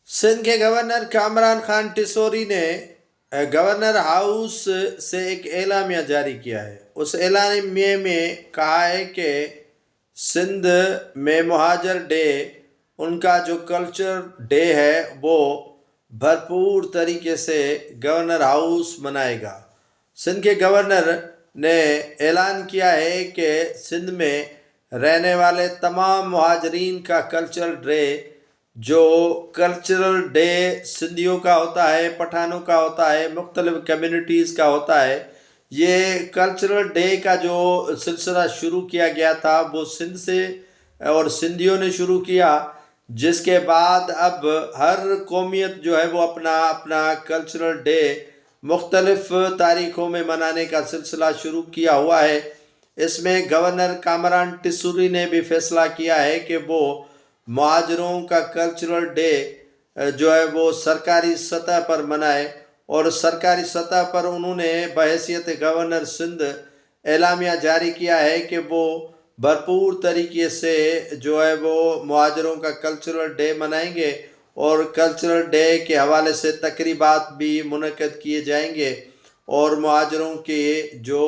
سندھ کے گورنر کامران خان ٹسوری نے governor house سے ایک اعلامیہ جاری کیا ہے۔ اس اعلامیے میں کہا ہے کہ سندھ میں مہاجر ڈے، ان کا جو کلچر ڈے ہے، وہ بھرپور طریقے سے گورنر ہاؤس منائے گا۔ سندھ کے گورنر نے اعلان کیا ہے کہ سندھ میں رہنے والے تمام مہاجرین کا کلچرل ڈے، جو کلچرل ڈے سندھیوں کا ہوتا ہے، پٹھانوں کا ہوتا ہے، مختلف کمیونٹیز کا ہوتا ہے، یہ کلچرل ڈے کا جو سلسلہ شروع کیا گیا تھا وہ سندھ سے اور سندھیوں نے شروع کیا، جس کے بعد اب ہر قومیت جو ہے وہ اپنا اپنا کلچرل ڈے مختلف تاریخوں میں منانے کا سلسلہ شروع کیا ہوا ہے۔ اس میں گورنر کامران ٹسوری نے بھی فیصلہ کیا ہے کہ وہ مہاجروں کا کلچرل ڈے جو ہے وہ سرکاری سطح پر منائے، اور سرکاری سطح پر انہوں نے بحیثیت گورنر سندھ اعلامیہ جاری کیا ہے کہ وہ بھرپور طریقے سے جو ہے وہ مہاجروں کا کلچرل ڈے منائیں گے، اور کلچرل ڈے کے حوالے سے تقریبات بھی منعقد کیے جائیں گے، اور مہاجروں کے جو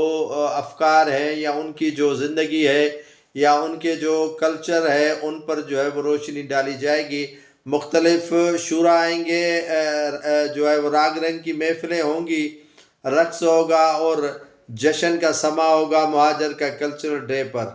افکار ہیں یا ان کی جو زندگی ہے یا ان کے جو کلچر ہے ان پر جو ہے وہ روشنی ڈالی جائے گی۔ مختلف شعراء آئیں گے، جو ہے وہ راگ رنگ کی محفلیں ہوں گی، رقص ہوگا اور جشن کا سما ہوگا مہاجر کا کلچرل ڈے پر۔